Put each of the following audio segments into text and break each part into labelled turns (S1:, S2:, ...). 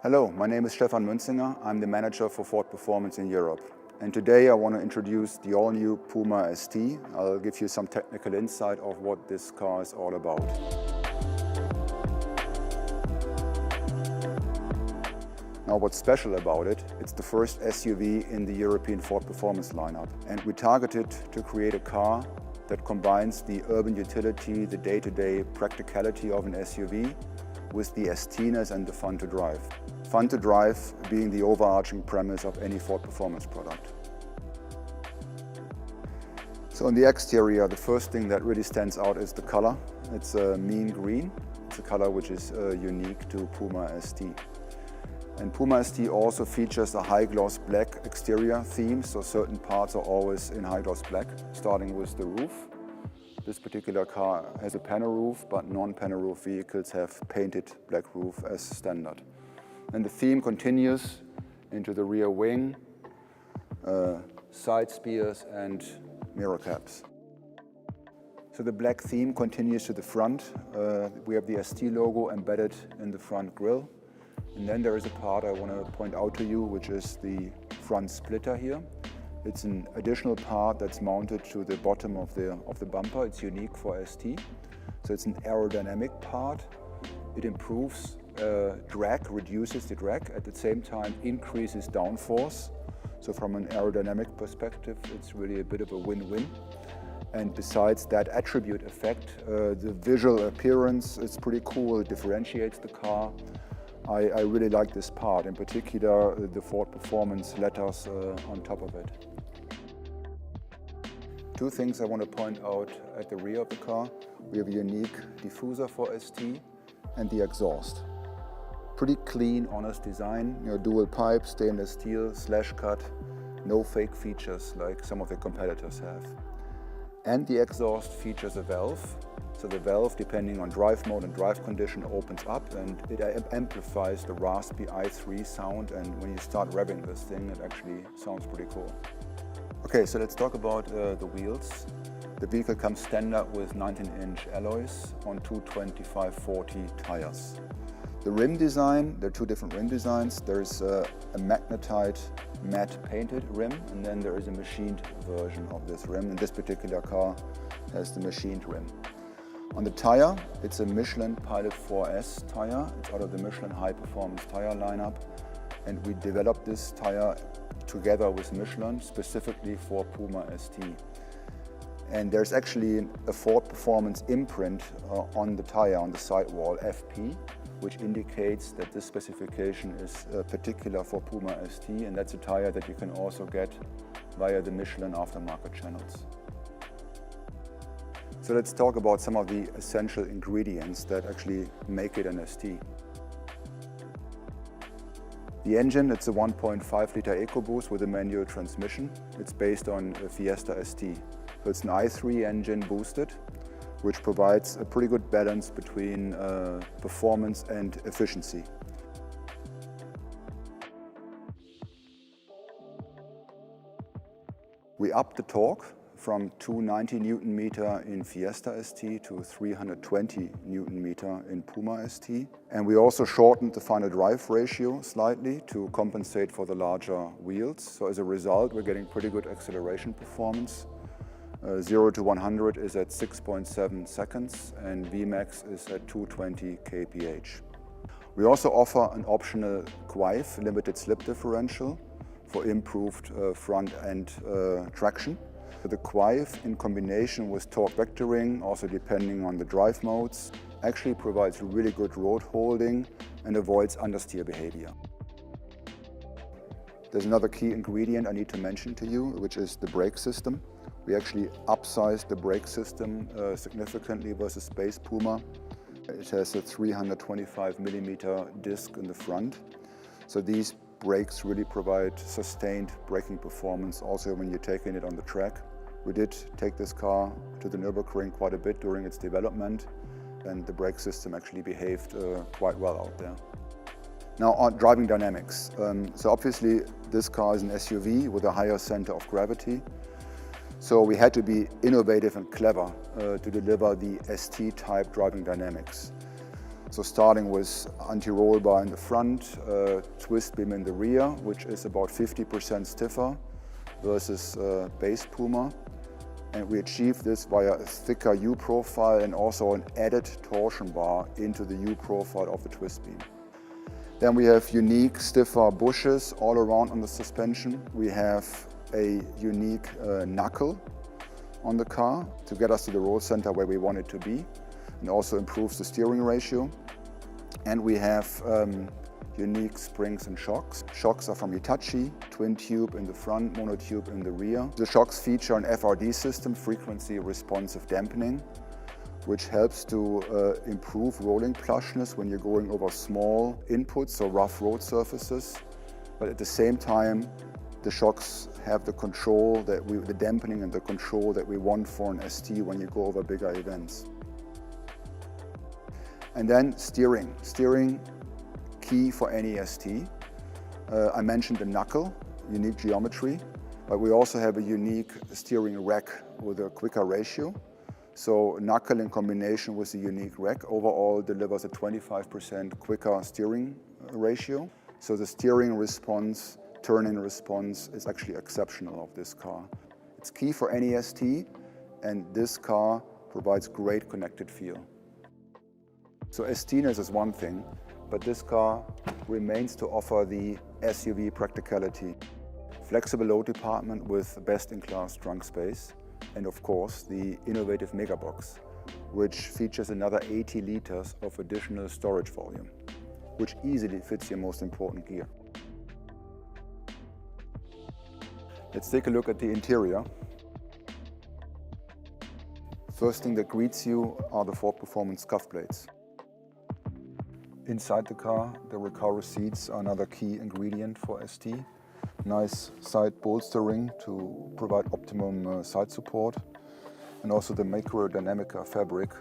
S1: Hello, my name is Stefan Münzinger. I'm the manager for Ford Performance in Europe. And today I want to introduce the all-new Puma ST. I'll give you some technical insight of what this car is all about. Now what's special about it, it's the first SUV in the European Ford Performance lineup. And we targeted to create a car that combines the urban utility, the day-to-day practicality of an SUV with the ST-ness and the fun to drive. Fun to drive being the overarching premise of any Ford Performance product. So on the exterior, the first thing that really stands out is the color. It's a mean green. It's a color which is unique to Puma ST. And Puma ST also features a high gloss black exterior theme, so certain parts are always in high gloss black, starting with the roof. This particular car has a panel roof, but non-panel roof vehicles have painted black roof as standard. And the theme continues into the rear wing, side spears and mirror caps. So the black theme continues to the front. We have the ST logo embedded in the front grille. And then there is a part I want to point out to you, which is the front splitter here. It's an additional part that's mounted to the bottom of the bumper. It's unique for ST. So it's an aerodynamic part. It improves drag, reduces the drag, at the same time increases downforce. So from an aerodynamic perspective, it's really a bit of a win-win. And besides that attribute effect, the visual appearance is pretty cool. It differentiates the car. I really like this part, in particular the Ford Performance letters on top of it. Two things I want to point out at the rear of the car. We have a unique diffuser for ST and the exhaust. Pretty clean, honest design, dual pipe, stainless steel, slash cut, no fake features like some of the competitors have. And the exhaust features a valve. So the valve, depending on drive mode and drive condition, opens up and it amplifies the raspy i3 sound, and when you start revving this thing, it actually sounds pretty cool. Okay, so let's talk about the wheels. The vehicle comes standard with 19-inch alloys on 225/40 tires. The rim design, there are two different rim designs. There's a magnetite matte painted rim, and then there is a machined version of this rim. And this particular car has the machined rim. On the tire, it's a Michelin Pilot 4S tire. It's out of the Michelin High Performance tire lineup. And we developed this tire together with Michelin, specifically for Puma ST. And there's actually a Ford Performance imprint on the tire, on the sidewall, FP, which indicates that this specification is particular for Puma ST, and that's a tire that you can also get via the Michelin aftermarket channels. So let's talk about some of the essential ingredients that actually make it an ST. The engine, it's a 1.5 liter EcoBoost with a manual transmission. It's based on a Fiesta ST. So it's an i3 engine boosted, which provides a pretty good balance between performance and efficiency. We upped the torque from 290 Newton meter in Fiesta ST to 320 Newton meter in Puma ST. And we also shortened the final drive ratio slightly to compensate for the larger wheels. So as a result, we're getting pretty good acceleration performance. 0 to 100 is at 6.7 seconds and Vmax is at 220 kph. We also offer an optional QAIF limited slip differential for improved front end traction. The QAIF in combination with torque vectoring, also depending on the drive modes, actually provides really good road holding and avoids understeer behavior. There's another key ingredient I need to mention to you, which is the brake system. We actually upsized the brake system significantly versus Space Puma. It has a 325mm disc in the front. So these brakes really provide sustained braking performance also when you're taking it on the track. We did take this car to the Nürburgring quite a bit during its development, and the brake system actually behaved quite well out there. Now on driving dynamics. So obviously this car is an SUV with a higher center of gravity. So we had to be innovative and clever to deliver the ST-type driving dynamics. So starting with anti-roll bar in the front, twist beam in the rear, which is about 50% stiffer versus base Puma. And we achieve this via a thicker U-profile and also an added torsion bar into the U-profile of the twist beam. Then we have unique stiffer bushes all around on the suspension. We have a unique knuckle on the car to get us to the roll center where we want it to be, and also improves the steering ratio. And we have unique springs and shocks. Shocks are from Hitachi, twin tube in the front, monotube in the rear. The shocks feature an FRD system, frequency responsive dampening, which helps to improve rolling plushness when you're going over small inputs or rough road surfaces. But at the same time, the shocks have the control the dampening and the control that we want for an ST when you go over bigger events. And then steering. Steering, key for any ST. I mentioned the knuckle, unique geometry, but we also have a unique steering rack with a quicker ratio. So knuckle in combination with the unique rack overall delivers a 25% quicker steering ratio. So the steering response, turn-in response is actually exceptional of this car. It's key for any ST, and this car provides great connected feel. So ST-ness is one thing, but this car remains to offer the SUV practicality. Flexible load department with best-in-class trunk space, and of course the innovative Megabox, which features another 80 liters of additional storage volume, which easily fits your most important gear. Let's take a look at the interior. First thing that greets you are the Ford Performance scuff plates. Inside the car, the Recaro seats are another key ingredient for ST. Nice side bolstering to provide optimum side support. And also the Microdynamica fabric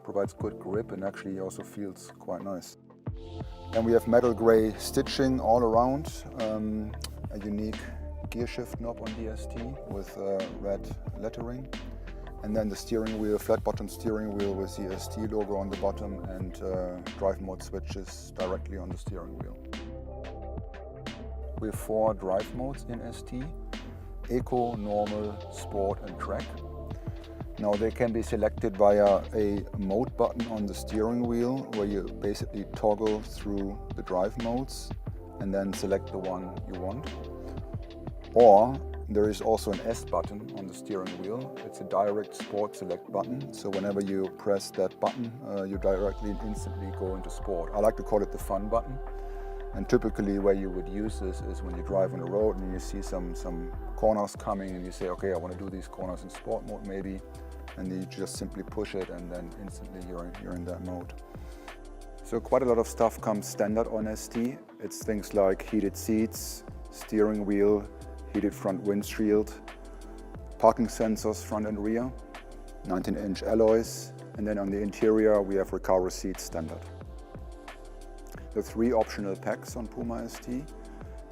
S1: provides good grip and actually also feels quite nice. And we have metal grey stitching all around, a unique gear shift knob on the ST with red lettering. And then the steering wheel, flat bottom steering wheel with the ST logo on the bottom, and drive mode switches directly on the steering wheel. We have 4 drive modes in ST: Eco, Normal, Sport and Track. Now they can be selected via a mode button on the steering wheel, where you basically toggle through the drive modes and then select the one you want. Or there is also an S button on the steering wheel. It's a direct sport select button, so whenever you press that button, you directly and instantly go into sport. I like to call it the fun button. And typically where you would use this is when you drive on the road and you see some corners coming and you say, okay, I want to do these corners in sport mode maybe, and you just simply push it and then instantly you're in that mode. So quite a lot of stuff comes standard on ST. It's things like heated seats, steering wheel, heated front windshield, parking sensors front and rear, 19-inch alloys, and then on the interior we have Recaro seats standard. There are 3 optional packs on Puma ST.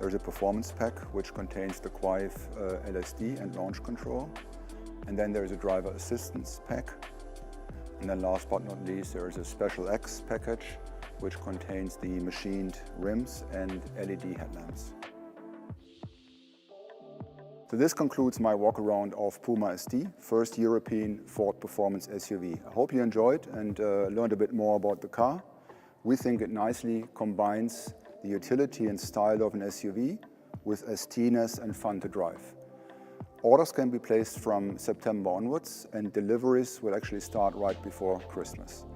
S1: There's a performance pack which contains the Quive LSD and launch control, and then there is a driver assistance pack, and then last but not least there is a Special X package which contains the machined rims and LED headlamps. So this concludes my walk around of Puma ST, first European Ford Performance SUV. I hope you enjoyed and learned a bit more about the car. We think it nicely combines the utility and style of an SUV with ST-ness and fun to drive. Orders can be placed from September onwards, and deliveries will actually start right before Christmas.